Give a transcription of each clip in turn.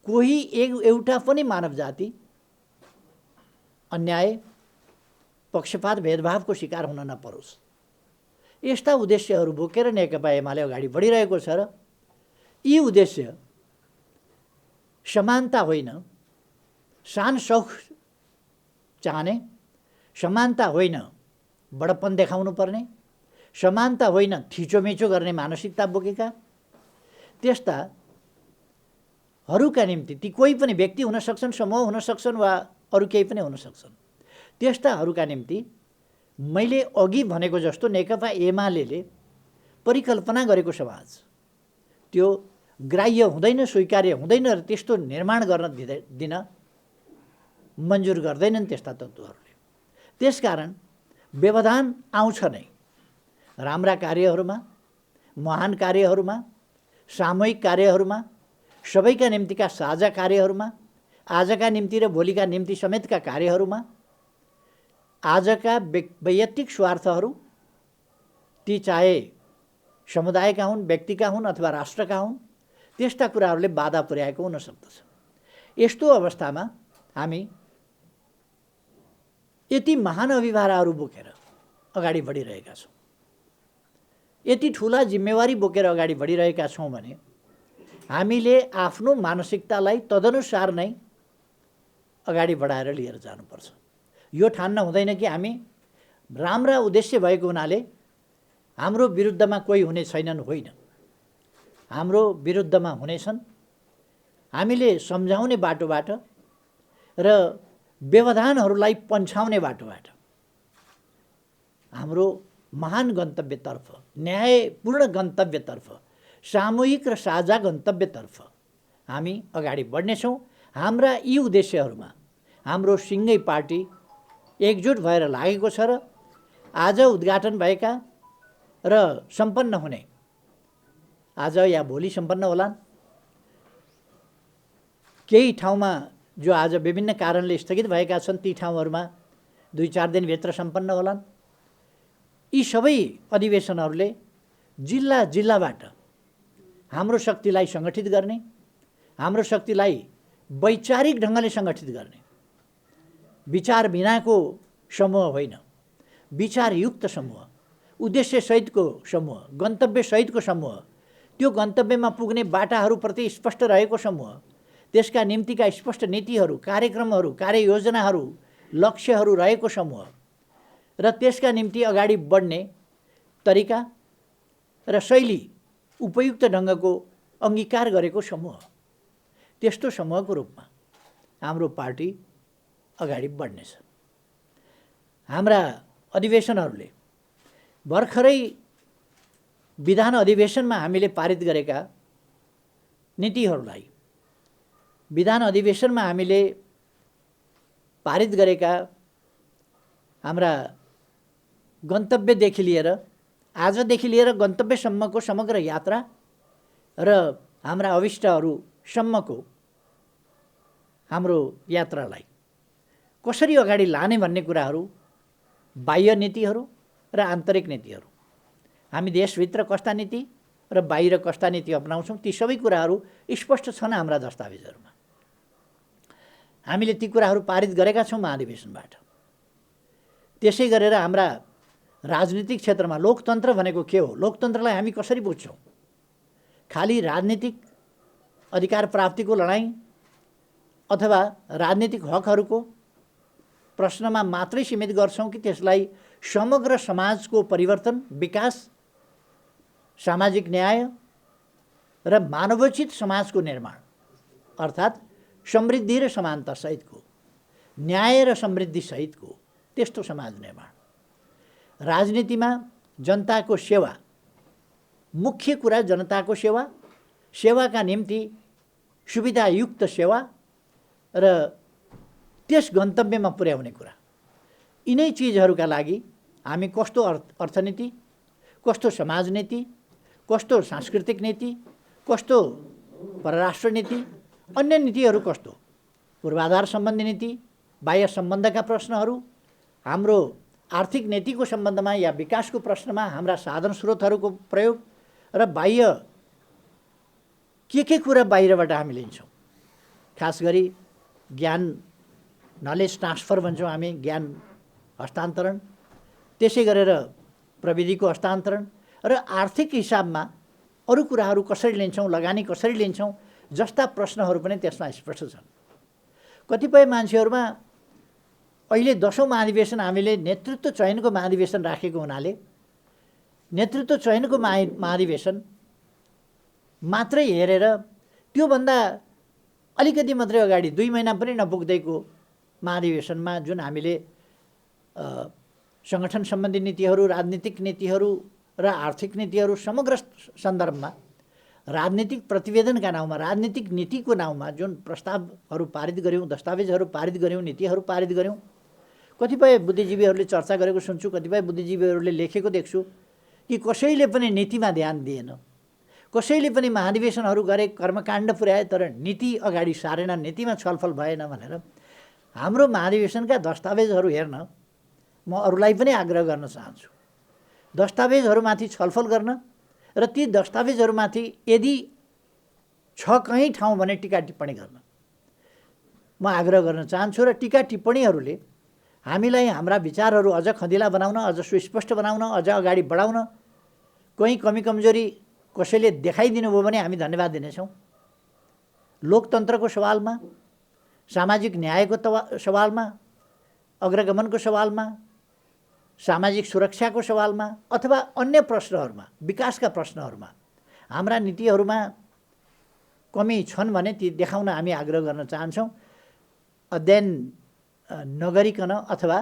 कोही एउटा पनि मानव जाति अन्याय, पक्षपात, भेदभावको शिकार हुन नपरोस्, यस्ता उद्देश्यहरू बोकेर नेकपा एमाले अगाडि बढिरहेको छ। र यी उद्देश्य समानता होइन, शान शौख चाहने, समानता होइन बडपन देखाउनु पर्ने, समानता होइन थिचोमिचो गर्ने मानसिकता बोकेका त्यस्ताहरूका निम्ति, ती कोही पनि व्यक्ति हुन सक्छन्, समूह हुन सक्छन् वा अरू केही पनि हुन सक्छन्, त्यस्ताहरूका निम्ति मैले अघि भनेको जस्तो नेकपा एमाले परिकल्पना गरेको समाज त्यो ग्राह्य हुँदैन, स्वीकार्य हुँदैन र त्यस्तो निर्माण गर्न दिन मन्जुर गर्दैनन् त्यस्ता तत्त्वहरूले। त्यसकारण व्यवधान आउँछ नै राम्रा कार्यहरूमा, महान कार्यहरूमा, सामूहिक कार्यहरूमा, सबैका निम्तिका साझा कार्यहरूमा, आजका निम्ति र भोलिका निम्ति समेतका कार्यहरूमा। आजका वैयक्तिक स्वार्थहरू ती चाहे समुदायका हुन्, व्यक्तिका हुन् अथवा राष्ट्रका हुन्, त्यस्ता कुराहरूले बाधा पुर्याएको हुन सक्दछ। यस्तो अवस्थामा हामी यति महान अभिभारहरू बोकेर अगाडि बढिरहेका छौँ, यति ठुला जिम्मेवारी बोकेर अगाडि बढिरहेका छौँ भने हामीले आफ्नो मानसिकतालाई तदनुसार नै अगाडि बढाएर लिएर जानुपर्छ। यो ठान्न हुँदैन कि हामी राम्रा उद्देश्य भएको हुनाले हाम्रो विरुद्धमा कोही हुने छैनन्, होइन, हाम्रो विरुद्धमा हुनेछन्। हामीले सम्झाउने बाटोबाट र व्यवधानहरूलाई पन्छाउने बाटोबाट हाम्रो महान गन्तव्यतर्फ, न्यायपूर्ण गन्तव्यतर्फ, सामूहिक र साझा गन्तव्यतर्फ हामी अगाडि बढ्नेछौँ। हाम्रा यी उद्देश्यहरूमा हाम्रो सिङ्गै पार्टी एकजुट भएर लागेको छ र आज उद्घाटन भएका र सम्पन्न हुने, आज या भोलि सम्पन्न होलान्, केही ठाउँमा जो आज विभिन्न कारणले स्थगित भएका छन् ती ठाउँहरूमा 2-4 दिनभित्र सम्पन्न होलान्। यी सबै अधिवेशनहरूले जिल्ला जिल्लाबाट हाम्रो शक्तिलाई सङ्गठित गर्ने, हाम्रो शक्तिलाई वैचारिक ढङ्गले सङ्गठित गर्ने, विचार बिनाको समूह होइन, विचारयुक्त समूह, उद्देश्यसहितको समूह, गन्तव्यसहितको समूह, त्यो गन्तव्यमा पुग्ने बाटाहरूप्रति स्पष्ट रहेको समूह, त्यसका निम्तिका स्पष्ट नीतिहरू, कार्यक्रमहरू, कार्ययोजनाहरू, लक्ष्यहरू रहेको समूह र त्यसका निम्ति अगाडि बढ्ने तरिका र शैली उपयुक्त ढङ्गको अङ्गीकार गरेको समूह, त्यस्तो समूहको रूपमा हाम्रो पार्टी अगाडि बढ्नेछ। हाम्रा अधिवेशनहरूले भर्खरै विधान अधिवेशनमा हामीले पारित गरेका नीतिहरूलाई, विधान अधिवेशनमा हामीले पारित गरेका हाम्रा गन्तव्यदेखि लिएर आजदेखि लिएर गन्तव्यसम्मको समग्र यात्रा र हाम्रा अभिष्टहरूसम्मको हाम्रो यात्रालाई कसरी अगाडि लाने भन्ने कुराहरू, बाह्य नीतिहरू र आन्तरिक नीतिहरू, हामी देशभित्र कस्ता नीति र बाहिर कस्ता नीति अपनाउँछौँ, ती सबै कुराहरू स्पष्ट छन् हाम्रा दस्तावेजहरूमा। हामीले ती कुराहरू पारित गरेका छौँ महाधिवेशनबाट। त्यसै गरेर हाम्रा राजनीतिक क्षेत्रमा लोकतन्त्र भनेको के हो, लोकतन्त्रलाई हामी कसरी बुझ्छौँ, खालि राजनीतिक अधिकार प्राप्तिको लडाइँ अथवा राजनीतिक हकहरूको प्रश्नमा मात्रै सीमित गर्छौँ कि त्यसलाई समग्र समाजको परिवर्तन, विकास, सामाजिक न्याय र मानवोचित समाजको निर्माण अर्थात् समृद्धि र समानता सहितको, न्याय र समृद्धि सहितको त्यस्तो समाज निर्माण। राजनीतिमा जनताको सेवा, मुख्य कुरा जनताको सेवा, सेवाका निम्ति सुविधायुक्त सेवा र त्यस गन्तव्यमा पुर्याउने कुरा, यिनै चिजहरूका लागि हामी कस्तो अर्थनीति, कस्तो समाजनीति, कस्तो सांस्कृतिक नीति, कस्तो परराष्ट्र नीति, अन्य नीतिहरू कस्तो, पूर्वाधार सम्बन्धी नीति, बाह्य सम्बन्धका प्रश्नहरू, हाम्रो आर्थिक नीतिको सम्बन्धमा या विकासको प्रश्नमा हाम्रा साधन स्रोतहरूको प्रयोग र बाह्य के कुरा बाहिरबाट हामी लिन्छौँ, खास गरी ज्ञान नलेज ट्रान्सफर भन्छौँ हामी, ज्ञान हस्तान्तरण, त्यसै गरेर प्रविधिको हस्तान्तरण र आर्थिक हिसाबमा अरू कुराहरू कसरी लिन्छौँ, लगानी कसरी लिन्छौँ जस्ता प्रश्नहरू पनि त्यसमा स्पष्ट छन्। कतिपय मान्छेहरूमा अहिले 10औं महाधिवेशन हामीले नेतृत्व चयनको महाधिवेशन राखेको हुनाले नेतृत्व चयनको महाधिवेशन मात्रै हेरेर त्योभन्दा अलिकति मात्रै अगाडि 2 महिना पनि नपुग्दैको महाधिवेशनमा जुन हामीले सङ्गठन सम्बन्धी नीतिहरू, राजनीतिक नीतिहरू र आर्थिक नीतिहरू समग्र सन्दर्भमा राजनीतिक प्रतिवेदनका नाउँमा, राजनीतिक नीतिको नाउँमा जुन प्रस्तावहरू पारित गऱ्यौँ, दस्तावेजहरू पारित गऱ्यौँ, नीतिहरू पारित गऱ्यौँ, कतिपय बुद्धिजीवीहरूले चर्चा गरेको सुन्छु, कतिपय बुद्धिजीवीहरूले लेखेको देख्छु कि कसैले पनि नीतिमा ध्यान दिएन, कसैले पनि महाधिवेशनहरू गरे, कर्मकाण्ड पुर्याए, तर नीति अगाडि सारेन, नीतिमा छलफल भएन भनेर हाम्रो महाधिवेशनका दस्तावेजहरू हेर्न म अरूलाई पनि आग्रह गर्न चाहन्छु। दस्तावेजहरूमाथि छलफल गर्न र ती दस्तावेजहरूमाथि यदि छ कहीँ ठाउँ भने टिका टिप्पणी गर्न म आग्रह गर्न चाहन्छु। र टिका टिप्पणीहरूले हामीलाई हाम्रा विचारहरू अझ खँदिला बनाउन, अझ सुस्पष्ट बनाउन, अझ अगाडि बढाउन, कहीँ कमी कमजोरी कसैले देखाइदिनु भयो भने हामी धन्यवाद दिनेछौँ। लोकतन्त्रको सवालमा, सामाजिक न्यायको सवालमा, अग्रगमनको सवालमा, सामाजिक सुरक्षाको सवालमा अथवा अन्य प्रश्नहरूमा, विकासका प्रश्नहरूमा हाम्रा नीतिहरूमा कमी छन् भने ती देखाउन हामी आग्रह गर्न चाहन्छौँ। अध्ययन नगरिकन अथवा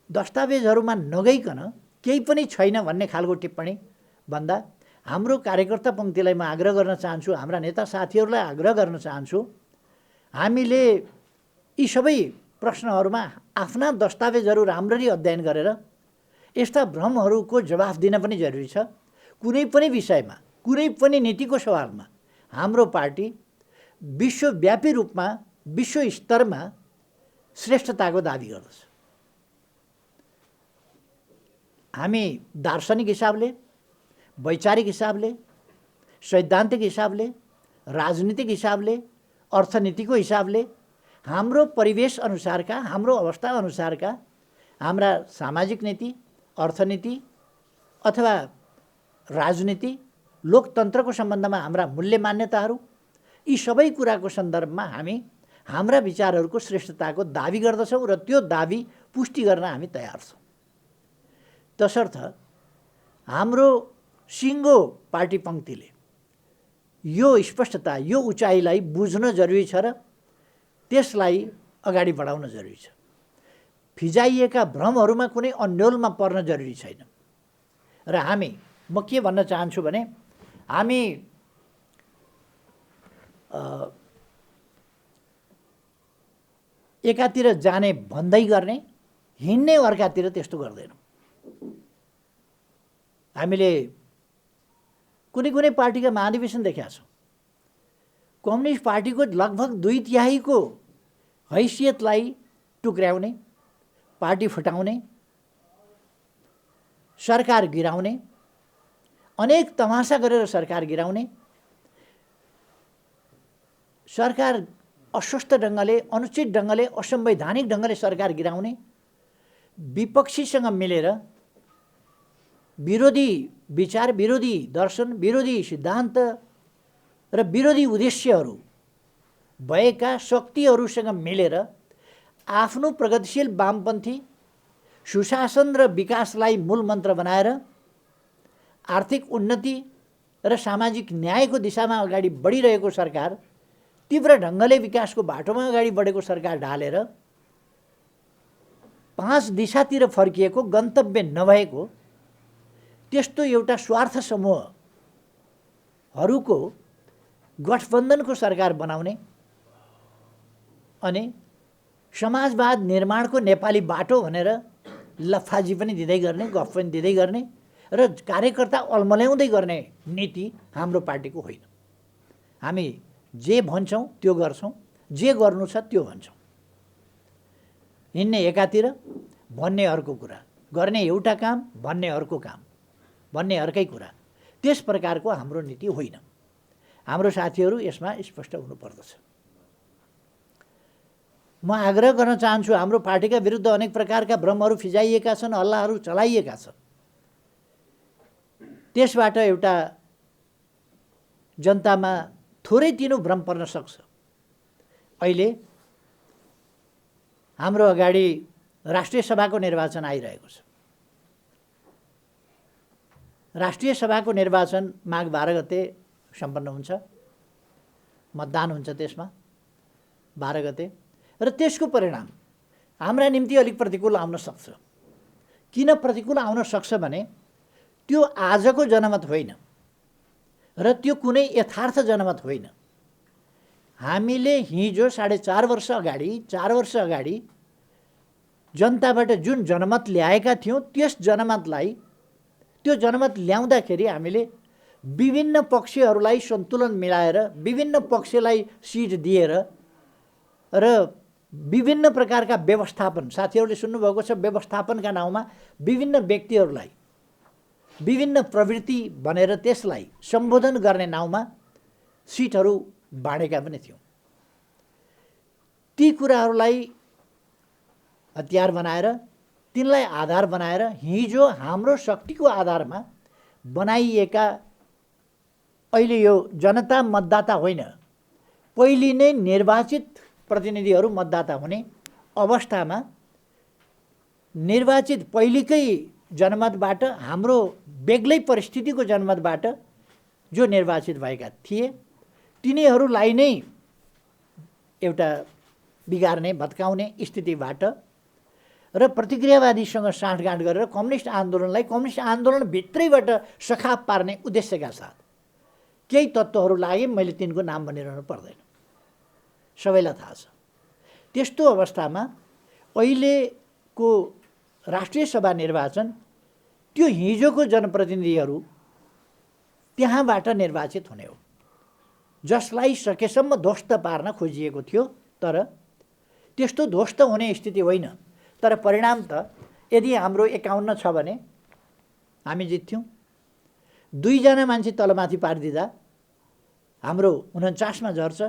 दस्तावेजहरूमा नगइकन केही पनि छैन भन्ने खालको टिप्पणी भन्दा हाम्रो कार्यकर्ता पङ्क्तिलाई म आग्रह गर्न चाहन्छु, हाम्रा नेता साथीहरूलाई आग्रह गर्न चाहन्छु, हामीले यी सबै प्रश्नहरूमा आफ्ना दस्तावेजहरू राम्ररी अध्ययन गरेर यस्ता भ्रमहरूको जवाफ दिन पनि जरुरी छ। कुनै पनि विषयमा, कुनै पनि नीतिको सवालमा हाम्रो पार्टी विश्वव्यापी रूपमा, विश्व स्तरमा श्रेष्ठताको दाबी गर्दछ। हामी दार्शनिक हिसाबले, वैचारिक हिसाबले, सैद्धान्तिक हिसाबले, राजनीतिक हिसाबले, अर्थनीतिको हिसाबले हाम्रो परिवेश अनुसारका, हाम्रो अवस्था अनुसारका हाम्रा सामाजिक नीति, अर्थनीति अथवा राजनीति, लोकतन्त्रको सम्बन्धमा हाम्रा मूल्य मान्यताहरू, यी सबै कुराको सन्दर्भमा हामी हाम्रा विचारहरूको श्रेष्ठताको दाबी गर्दछौँ र त्यो दाबी पुष्टि गर्न हामी तयार छौँ। तसर्थ हाम्रो सिङ्गो पार्टी पङ्क्तिले यो स्पष्टता, यो उचाइलाई बुझ्न जरुरी छ र त्यसलाई अगाडि बढाउन जरुरी छ। फिजाइएका भ्रमहरूमा कुनै अन्योलमा पर्न जरुरी छैन। र म के भन्न चाहन्छु भने हामी एकातिर जाने भन्दै गर्ने, हिँड्ने अर्कातिर त्यस्तो गर्दैनौँ। हामीले कुनै कुनै पार्टीका महाधिवेशन देखेका छौँ। कम्युनिस्ट पार्टीको लगभग 2/3 हैसियतलाई टुक्र्याउने, पार्टी फुटाउने, सरकार गिराउने, अनेक तमासा गरेर सरकार गिराउने, सरकार अस्वस्थ ढङ्गले, अनुचित ढङ्गले, असंवैधानिक ढङ्गले सरकार गिराउने, विपक्षीसँग मिलेर विरोधी विचार, विरोधी दर्शन, विरोधी सिद्धान्त र विरोधी उद्देश्यहरू भएका शक्तिहरूसँग मिलेर आफ्नो प्रगतिशील वामपन्थी सुशासन र विकासलाई मूल मन्त्र बनाएर आर्थिक उन्नति र सामाजिक न्यायको दिशामा अगाडि बढिरहेको सरकार, तीव्र ढङ्गले विकासको बाटोमा अगाडि बढेको सरकार ढालेर 5 दिशातिर फर्किएको, गन्तव्य नभएको त्यस्तो एउटा स्वार्थ समूहहरूको गठबन्धनको सरकार बनाउने अनि समाजवाद निर्माणको नेपाली बाटो भनेर लफ्फाजी पनि दिँदै गर्ने, गफ पनि दिँदै गर्ने र कार्यकर्ता अल्मल्याउँदै गर्ने नीति हाम्रो पार्टीको होइन। हामी जे भन्छौँ त्यो गर्छौँ, जे गर्नु छ त्यो भन्छौँ। हिँड्ने एकातिर, भन्ने अर्को कुरा, गर्ने एउटा काम, भन्ने अर्को काम, भन्ने अर्कै कुरा, त्यस प्रकारको हाम्रो नीति होइन। हाम्रो साथीहरू यसमा स्पष्ट हुनुपर्दछ। म आग्रह गर्न चाहन्छु, हाम्रो पार्टीका विरुद्ध अनेक प्रकारका भ्रमहरू फिजाइएका छन्, हल्लाहरू चलाइएका छन्। त्यसबाट एउटा जनतामा थोरै तिनो भ्रम पर्न सक्छ। अहिले हाम्रो अगाडि राष्ट्रिय सभाको निर्वाचन आइरहेको छ। राष्ट्रिय सभाको निर्वाचन माघ 12 गते सम्पन्न हुन्छ, मतदान हुन्छ त्यसमा 12 गते, र त्यसको परिणाम हाम्रा निम्ति अलिक प्रतिकूल आउन सक्छ। किन प्रतिकूल आउन सक्छ भने त्यो आजको जनमत होइन र त्यो कुनै यथार्थ जनमत होइन। हामीले हिजो 4.5 वर्ष अगाडि 4 वर्ष अगाडि जनताबाट जुन जनमत ल्याएका थियौँ, त्यस जनमतलाई त्यो जनमत ल्याउँदाखेरि हामीले विभिन्न पक्षहरूलाई सन्तुलन मिलाएर, विभिन्न पक्षलाई सिट दिएर र विभिन्न प्रकारका व्यवस्थापन, साथीहरूले सुन्नुभएको छ, व्यवस्थापनका नाउँमा विभिन्न व्यक्तिहरूलाई विभिन्न प्रवृत्ति भनेर त्यसलाई सम्बोधन गर्ने नाउँमा सिटहरू बाँडेका पनि थियौँ। ती कुराहरूलाई हतियार बनाएर, तिनलाई आधार बनाएर हिजो हाम्रो शक्तिको आधारमा बनाइएका, अहिले यो जनता मतदाता होइन, पहिले नै निर्वाचित प्रतिनिधिहरू मतदाता हुने अवस्थामा निर्वाचित पहिलेकै जनमतबाट, हाम्रो बेग्लै परिस्थितिको जनमतबाट जो निर्वाचित भएका थिए, तिनीहरूलाई नै एउटा बिगार्ने, भत्काउने स्थितिबाट र प्रतिक्रियावादीसँग साँठगाँठ गरेर कम्युनिस्ट आन्दोलनलाई कम्युनिस्ट आन्दोलनभित्रैबाट सखाप पार्ने उद्देश्यका साथ केही तत्त्वहरू लागे। मैले तिनको नाम भनिरहनु पर्दैन, सबैलाई थाहा छ। त्यस्तो अवस्थामा अहिलेको राष्ट्रिय सभा निर्वाचन त्यो हिजोको जनप्रतिनिधिहरू त्यहाँबाट निर्वाचित हुने हो, जसलाई सकेसम्म ध्वस्त पार्न खोजिएको थियो। तर त्यस्तो ध्वस्त हुने स्थिति होइन। तर परिणाम त यदि हाम्रो 51 छ भने हामी जित्थ्यौँ। 2 जना मान्छे तलमाथि पारिदिँदा हाम्रो 49 मा झर्छ।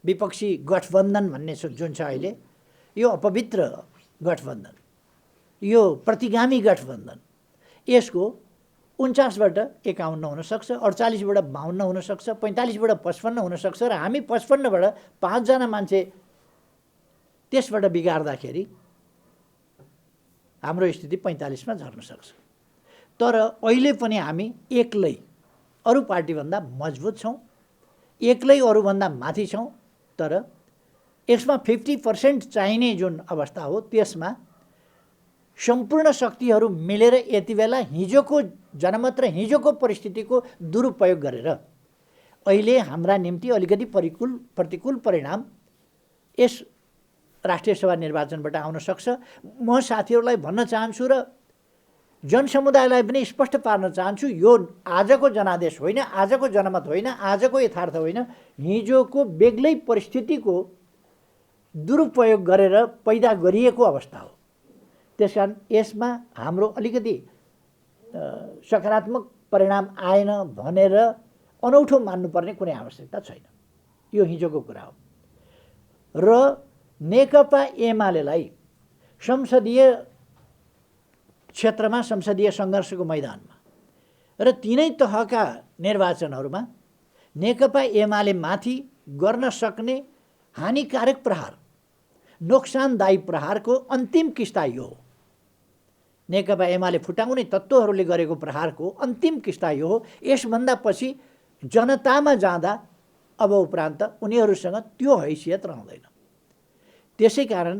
विपक्षी गठबन्धन भन्ने जुन छ अहिले, यो अपवित्र गठबन्धन, यो प्रतिगामी गठबन्धन, यसको 49बाट 51 हुनसक्छ, 48बाट 52 हुनसक्छ, 45बाट 55 हुनसक्छ, र हामी 55बाट 5 जना मान्छे त्यसबाट बिगार्दाखेरि हाम्रो स्थिति 45 मा झर्न सक्छ। तर अहिले पनि हामी एक्लै अरू पार्टीभन्दा मजबुत छौँ, एक्लै अरूभन्दा माथि छौँ। तर यसमा 50% चाहिने जुन अवस्था हो, त्यसमा सम्पूर्ण शक्तिहरू मिलेर यति बेला हिजोको जनमत र हिजोको परिस्थितिको दुरुपयोग गरेर अहिले हाम्रा निम्ति अलिकति प्रतिकूल परिणाम यस राष्ट्रिय सभा निर्वाचनबाट आउन सक्छ। म साथीहरूलाई भन्न चाहन्छु र जनसमुदायलाई पनि स्पष्ट पार्न चाहन्छु, यो आजको जनादेश होइन, आजको जनमत होइन, आजको यथार्थ होइन, हिजोको बेग्लै परिस्थितिको दुरुपयोग गरेर पैदा गरिएको अवस्था हो। त्यसकारण यसमा हाम्रो अलिकति सकारात्मक परिणाम आएन भनेर अनौठो मान्नुपर्ने कुनै आवश्यकता छैन। यो हिजोको कुरा हो। र नेकपा एमालेलाई संसदीय क्षेत्रमा, संसदीय सङ्घर्षको मैदानमा र तिनै तहका निर्वाचनहरूमा नेकपा एमाले माथि गर्न सक्ने हानिकारक प्रहार, नोक्सानदायी प्रहारको अन्तिम किस्ता यो हो। नेकपा एमाले फुटाउने तत्त्वहरूले गरेको प्रहारको अन्तिम किस्ता यो हो। यसभन्दा पछि जनतामा जाँदा अब उपरान्त उनीहरूसँग त्यो हैसियत रहँदैन। त्यसै कारण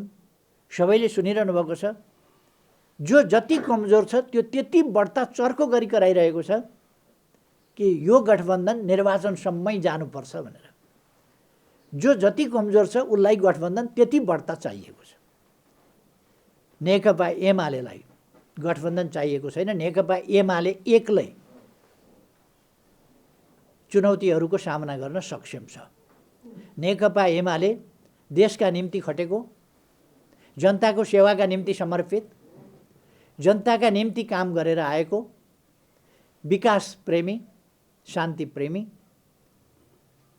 सबैले सुनिरहनु भएको छ, जो जति कमजोर छ त्यो त्यति बढ्ता चर्को गरी कराइरहेको छ कि यो गठबन्धन निर्वाचनसम्मै जानुपर्छ भनेर। जो जति कमजोर छ उसलाई गठबन्धन त्यति बढ्ता चाहिएको छ। नेकपा एमालेलाई गठबन्धन चाहिएको छैन। नेकपा एमाले एक्लै चुनौतीहरूको सामना गर्न सक्षम छ। नेकपा एमाले देशका निम्ति खटेको, जनताको सेवाका निम्ति समर्पित, जनताका निम्ति काम गरेर आएको, विकास प्रेमी, शान्ति प्रेमी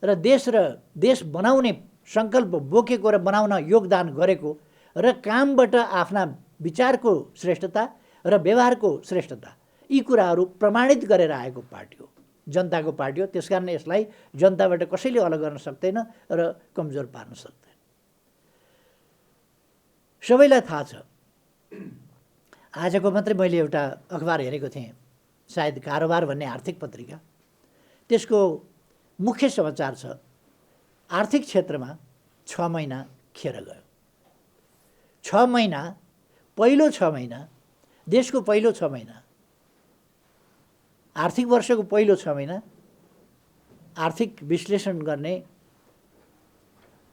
र देश बनाउने सङ्कल्प बोकेको र बनाउन योगदान गरेको र कामबाट आफ्ना विचारको श्रेष्ठता र व्यवहारको श्रेष्ठता यी कुराहरू प्रमाणित गरेर आएको पार्टी हो, जनताको पार्टी हो। त्यसकारण यसलाई जनताबाट कसैले अलग गर्न सक्दैन र कमजोर पार्न सक्दैन। सबैलाई थाहा छ, आजको मात्रै मैले एउटा अखबार हेरेको थिएँ, सायद कारोबार भन्ने आर्थिक पत्रिका, त्यसको मुख्य समाचार छ आर्थिक क्षेत्रमा 6 महिना खेर गयो। 6 महिना, पहिलो 6 महिना, देशको पहिलो 6 महिना, आर्थिक वर्षको पहिलो 6 महिना आर्थिक विश्लेषण गर्ने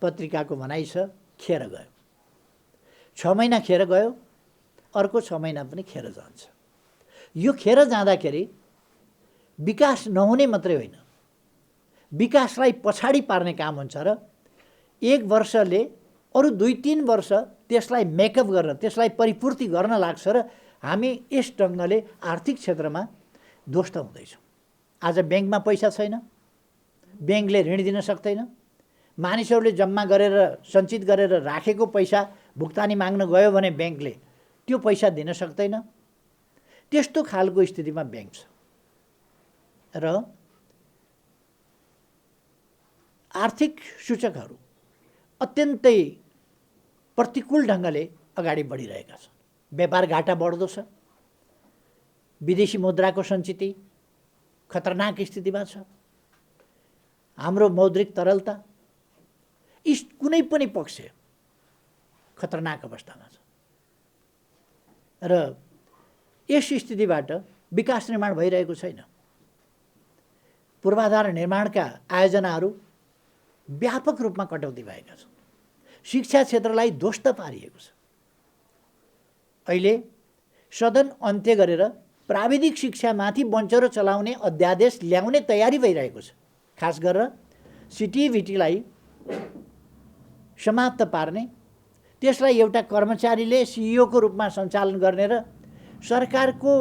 पत्रिकाको भनाइ छ खेर गयो। 6 महिना खेर गयो, अर्को 6 महिना पनि खेर जान्छ। यो खेर जाँदाखेरि विकास नहुने मात्रै होइन, विकासलाई पछाडि पार्ने काम हुन्छ र 1 वर्षले अरू 2-3 वर्ष त्यसलाई मेकअप गर्न, त्यसलाई परिपूर्ति गर्न लाग्छ र हामी यस ढङ्गले आर्थिक क्षेत्रमा ध्वस्त हुँदैछौँ। आज ब्याङ्कमा पैसा छैन, ब्याङ्कले ऋण दिन सक्दैन, मानिसहरूले जम्मा गरेर सञ्चित गरेर राखेको पैसा भुक्तानी माग्न गयो भने ब्याङ्कले त्यो पैसा दिन सक्दैन। त्यस्तो खालको स्थितिमा ब्याङ्क छ र आर्थिक सूचकहरू अत्यन्तै प्रतिकूल ढङ्गले अगाडि बढिरहेका छन्। व्यापार घाटा बढ्दो छ, विदेशी मुद्राको सञ्चिति खतरनाक स्थितिमा छ, हाम्रो मौद्रिक तरलता कुनै पनि पक्ष खतरनाक अवस्थामा छ र यस स्थितिबाट विकास निर्माण भइरहेको छैन। पूर्वाधार निर्माणका आयोजनाहरू व्यापक रूपमा कटौती भएका छन्। शिक्षा क्षेत्रलाई ध्वस्त पारिएको छ। अहिले सदन अन्त्य गरेर प्राविधिक शिक्षामाथि बन्चरो चलाउने अध्यादेश ल्याउने तयारी भइरहेको छ। खास गरेर सिटिभिटीलाई समाप्त पार्ने, त्यसलाई एउटा कर्मचारीले सिइओको रूपमा सञ्चालन गर्ने र सरकारको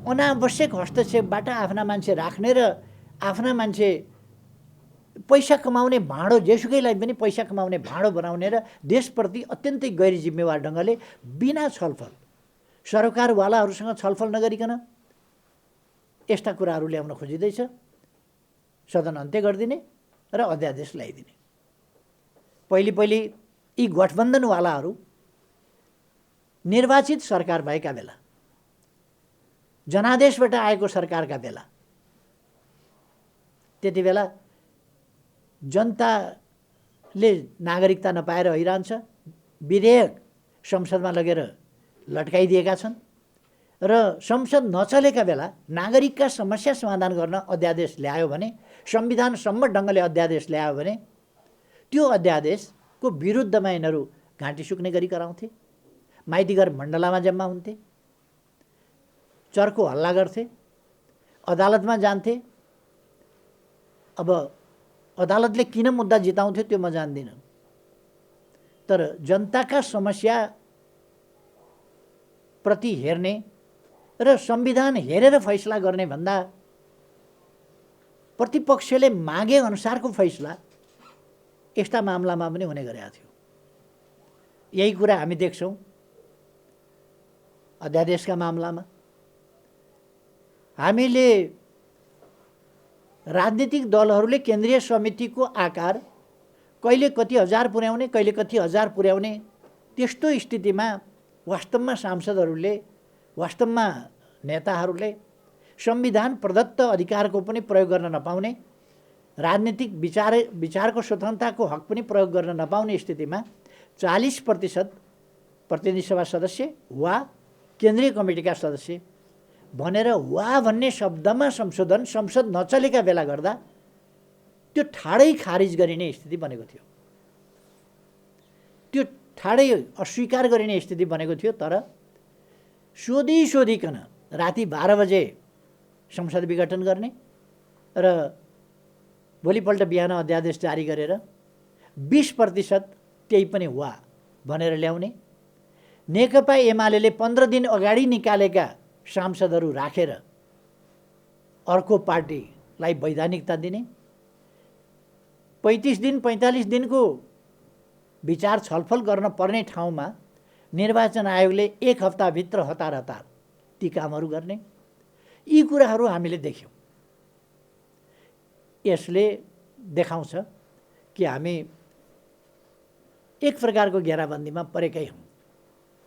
अनावश्यक हस्तक्षेपबाट आफ्ना मान्छे राख्ने र आफ्ना मान्छे पैसा कमाउने भाँडो, जेसुकैलाई पनि पैसा कमाउने भाँडो बनाउने र देशप्रति अत्यन्तै गैर जिम्मेवार ढङ्गले बिना छलफल, सरकारवालाहरूसँग छलफल नगरिकन यस्ता कुराहरू ल्याउन खोजिँदैछ। सदन अन्त्य गरिदिने र अध्यादेश ल्याइदिने। पहिले यी गठबन्धनवालाहरू निर्वाचित सरकार भएका बेला, जनादेशबाट आएको सरकारका बेला, त्यति बेला जनताले नागरिकता नपाएर हैरान छ। विधेयक संसदमा लगेर लट्काइदिएका छन् र संसद नचलेका बेला नागरिकका समस्या समाधान गर्न अध्यादेश ल्यायो भने, संविधानसम्म ढङ्गले अध्यादेश ल्यायो भने त्यो अध्यादेशको विरुद्धमा यिनीहरू घाँटी सुक्ने गरी कराउँथे, माइतीघर मण्डलामा जम्मा हुन्थे, चर्को हल्ला गर्थे, अदालतमा जान्थे। अब अदालतले किन मुद्दा जिताउँथ्यो त्यो म जान्दिनँ, तर जनताका समस्या प्रति हेर्ने र संविधान हेरेर फैसला गर्ने भन्दा प्रतिपक्षले मागे अनुसारको फैसला यस्ता मामलामा पनि हुने गरेको थियो। यही कुरा हामी देख्छौँ अध्यादेशका मामलामा। हामीले राजनीतिक दलहरूले केन्द्रीय समितिको आकार कहिले कति हजार पुर्याउने, कहिले कति हजार पुर्याउने, त्यस्तो स्थितिमा वास्तवमा सांसदहरूले, वास्तवमा नेताहरूले संविधान प्रदत्त अधिकारको पनि प्रयोग गर्न नपाउने, राजनीतिक विचारको स्वतन्त्रताको हक पनि प्रयोग गर्न नपाउने स्थितिमा 40% प्रतिनिधि सभा सदस्य वा केन्द्रीय कमिटीका सदस्य भनेर वा भन्ने शब्दमा संशोधन संसद नचलेका बेला गर्दा त्यो ठाडै खारिज गरिने स्थिति बनेको थियो। त्यो ठाडै अस्वीकार गरिने स्थिति बनेको थियो। तर सोधिकन राति 12 बजे संसद विघटन गर्ने र भोलिपल्ट बिहान अध्यादेश जारी गरेर 20% त्यही पनि वा भनेर ल्याउने, नेकपा एमाले 15 दिन अगाडि निकालेका सांसदहरू राखेर अर्को पार्टीलाई वैधानिकता दिने, 35 दिन 45 दिनको विचार छलफल गर्न पर्ने ठाउँमा निर्वाचन आयोगले 1 हप्ताभित्र हतार हतार ती कामहरू गर्ने, यी कुराहरू हामीले देख्यौँ। यसले देखाउँछ कि हामी एक प्रकारको घेराबन्दीमा परेकै हौँ,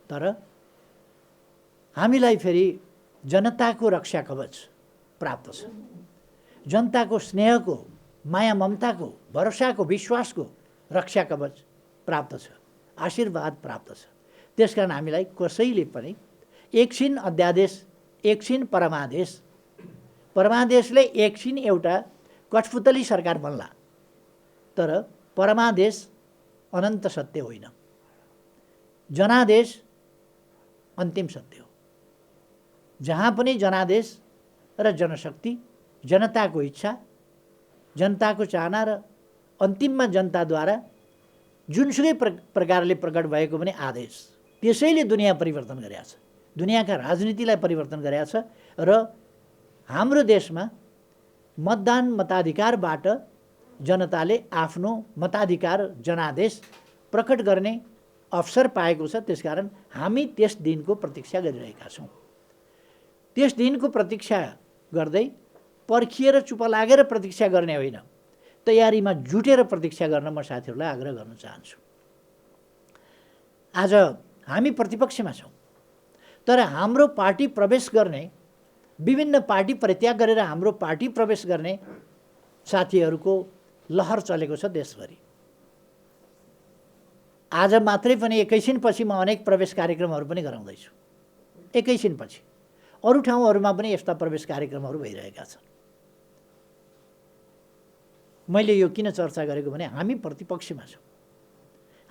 तर हामीलाई फेरि जनताको रक्षा कवच प्राप्त छ, जनताको स्नेहको, माया ममताको, भरोसाको, विश्वासको रक्षा कवच प्राप्त छ, आशीर्वाद प्राप्त छ। त्यसकारण हामीलाई कसैले पनि एकछिन अध्यादेश, एकछिन परमादेश, परमादेशले एकछिन एउटा कठपुतली सरकार बन्ला, तर परमादेश अनन्त सत्य होइन, जनादेश अन्तिम सत्य हो। जहाँ पनि जनादेश र जनशक्ति, जनताको इच्छा, जनताको चाहना र अन्तिममा जनताद्वारा जुनसुकै प्रकारले प्रकट भएको पनि आदेश, त्यसैले दुनियाँ परिवर्तन गरेको छ, दुनियाँका राजनीतिलाई परिवर्तन गरेको छ। र हाम्रो देशमा मतदान मताधिकारबाट जनताले आफ्नो मताधिकार जनादेश प्रकट गर्ने अवसर पाएको छ। त्यसकारण हामी त्यस दिनको प्रतीक्षा गरिरहेका छौँ। त्यस दिनको प्रतीक्षा गर्दै पर्खिएर चुप लागेर प्रतीक्षा गर्ने होइन, तयारीमा जुटेर प्रतीक्षा गर्न म साथीहरूलाई आग्रह गर्न चाहन्छु। आज हामी प्रतिपक्षमा छौँ, तर हाम्रो पार्टी प्रवेश गर्ने, विभिन्न पार्टी परित्याग गरेर हाम्रो पार्टी प्रवेश गर्ने साथीहरूको लहर चलेको छ देशभरि। आज मात्रै पनि एकैछिनपछि म अनेक प्रवेश कार्यक्रमहरू पनि गराउँदैछु। एकैछिनपछि अरू ठाउँहरूमा पनि यस्ता प्रवेश कार्यक्रमहरू भइरहेका छन्। मैले यो किन चर्चा गरेको भने हामी प्रतिपक्षमा छौँ,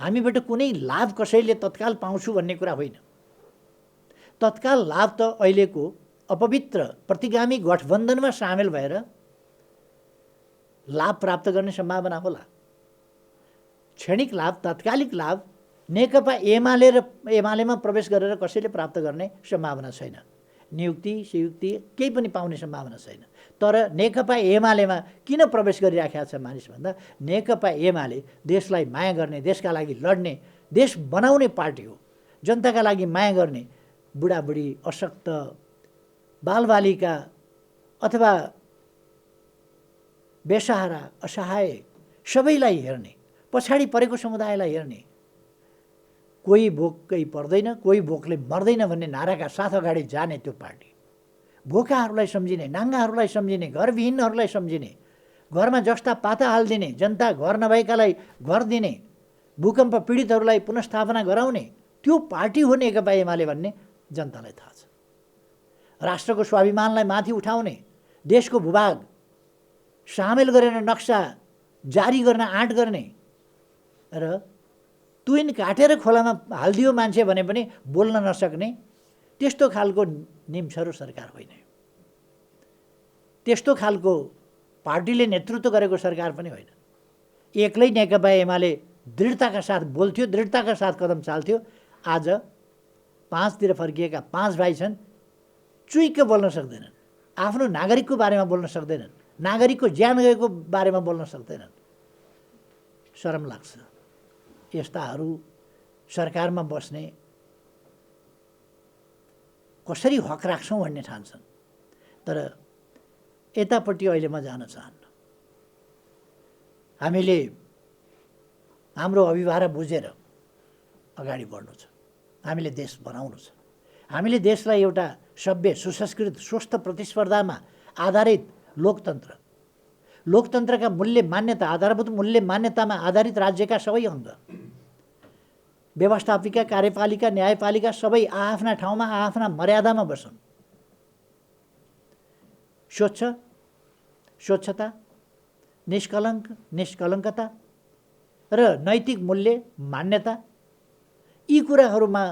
हामीबाट कुनै लाभ कसैले तत्काल पाउँछु भन्ने कुरा होइन। तत्काल लाभ त अहिलेको अपवित्र प्रतिगामी गठबन्धनमा सामेल भएर लाभ प्राप्त गर्ने सम्भावना होला। क्षणिक लाभ, तात्कालिक लाभ नेकपा एमालेमा प्रवेश गरेर कसैले प्राप्त गर्ने सम्भावना छैन। नियुक्ति सियुक्ति केही पनि पाउने सम्भावना छैन। तर नेकपा एमालेमा किन प्रवेश गरिराखेका छ मानिस भन्दा, नेकपा एमाले देशलाई माया गर्ने, देशका लागि लड्ने, देश बनाउने पार्टी हो। जनताका लागि माया गर्ने, बुढाबुढी, अशक्त, बालबालिका अथवा बेसहारा, असहाय सबैलाई हेर्ने, पछाडि परेको समुदायलाई हेर्ने, कोही भोकै पर्दैन, कोही भोकले मर्दैन भन्ने नाराका साथ अगाडि जाने त्यो पार्टी। भोकाहरूलाई सम्झिने, नाङ्गाहरूलाई सम्झिने, घरविहीनहरूलाई सम्झिने, घरमा जस्ता पाता हालिदिने, जनता घर नभएकालाई घर दिने, भूकम्प पीडितहरूलाई पुनर्स्थापना गराउने त्यो पार्टी हो नेकपा एमाले भन्ने जनतालाई थाहा छ। राष्ट्रको स्वाभिमानलाई माथि उठाउने, देशको भूभाग सामेल गरेर नक्सा जारी गर्न आँट गर्ने र तुइन काटेर खोलामा हालिदियो मान्छे भने पनि बोल्न नसक्ने त्यस्तो खालको निम्छरो सरकार होइन। त्यस्तो खालको पार्टीले नेतृत्व गरेको सरकार पनि होइन। एक्लै नेकपा एमाले दृढताका साथ बोल्थ्यो, दृढताका साथ कदम चाल्थ्यो। आज 5तिर फर्किएका 5 भाइ छन्, चुइक्क बोल्न सक्दैनन्, आफ्नो नागरिकको बारेमा बोल्न सक्दैनन्, नागरिकको ज्यान गएको बारेमा बोल्न सक्दैनन्। शरम लाग्छ यस्ताहरू सरकारमा बस्ने, कसरी हक राख्छौँ भन्ने ठान्छन्। तर यतापट्टि अहिले म जान चाहन्न। हामीले हाम्रो अभिभारा बुझेर अगाडि बढ्नु छ, हामीले देश बनाउनु छ। हामीले देशलाई एउटा सभ्य, सुसंस्कृत, स्वस्थ प्रतिस्पर्धामा आधारित लोकतन्त्रका मूल्य मान्यता, आधारभूत मूल्य मान्यतामा आधारित राज्यका सबै अङ्ग, व्यवस्थापिका, कार्यपालिका, न्यायपालिका सबै आआफ्ना ठाउँमा आआफ्ना मर्यादामा बसुन्। स्वच्छता, निष्कलङ्कता र नैतिक मूल्य मान्यता, यी कुराहरूमा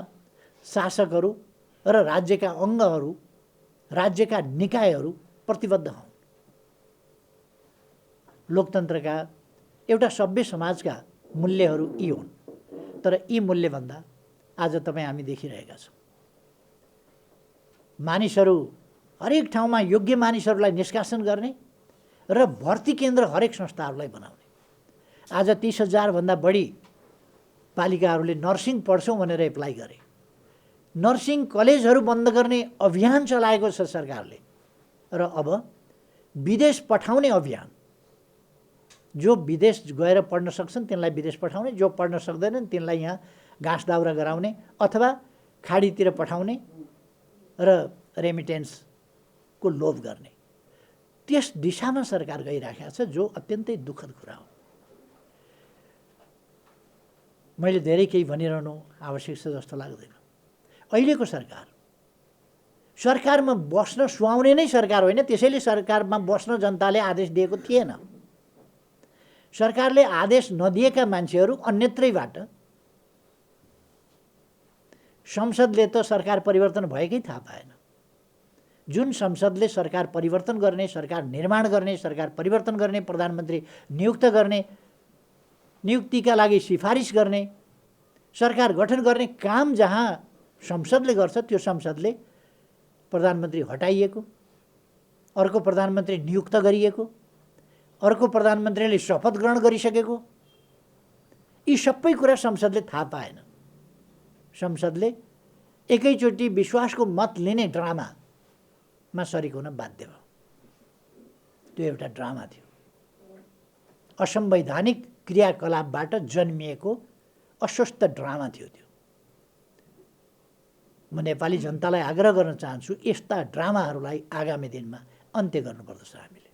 शासकहरू र राज्यका अङ्गहरू, राज्यका निकायहरू प्रतिबद्ध हौँ। लोकतन्त्रका एउटा सभ्य समाजका मूल्यहरू यी हुन्। तर यी मूल्यभन्दा आज हामी देखिरहेका छौँ, मानिसहरू हरेक ठाउँमा योग्य मानिसहरूलाई निष्कासन गर्ने र भर्ती केन्द्र हरेक संस्थाहरूलाई बनाउने, आज 30,000 भन्दा बढी बालिकाहरूले नर्सिङ पढ्छौँ भनेर एप्लाई गरे। नर्सिङ कलेजहरू बन्द गर्ने अभियान चलाएको छ सरकारले र अब विदेश पठाउने अभियान, जो विदेश गएर पढ्न सक्छन् तिनलाई विदेश पठाउने, जो पढ्न सक्दैनन् तिनलाई यहाँ घाँस दाउरा गराउने अथवा खाडीतिर पठाउने र रेमिटेन्सको लोभ गर्ने, त्यस दिशामा सरकार गइराखेको छ, जो अत्यन्तै दुःखद कुरा हो। मैले धेरै केही भनिरहनु आवश्यक छ जस्तो लाग्दैन। अहिलेको सरकारमा बस्न सुहाउने नै सरकार होइन, त्यसैले सरकारमा बस्न जनताले आदेश दिएको थिएन। सरकारले आदेश नदिएका मान्छेहरू अन्यत्रैबाट, संसदले त सरकार परिवर्तन भएकै थाहा पाएन। जुन संसदले सरकार परिवर्तन गर्ने, सरकार निर्माण गर्ने, सरकार परिवर्तन गर्ने, प्रधानमन्त्री नियुक्त गर्ने, नियुक्तिका लागि सिफारिस गर्ने, सरकार गठन गर्ने काम जहाँ संसदले गर्छ, त्यो संसदले प्रधानमन्त्री हटाइएको, अर्को प्रधानमन्त्री नियुक्त गरिएको, अर्को प्रधानमन्त्रीले शपथ ग्रहण गरिसकेको, यी सबै कुरा संसदले थाहा पाएन। संसदले एकैचोटि विश्वासको मत लिने ड्रामामा सरिक हुन बाध्य भयो। त्यो एउटा ड्रामा थियो, असंवैधानिक क्रियाकलापबाट जन्मिएको अस्वस्थ ड्रामा थियो त्यो। म नेपाली जनतालाई आग्रह गर्न चाहन्छु, यस्ता ड्रामाहरूलाई आगामी दिनमा अन्त्य गर्नुपर्दछ हामीले।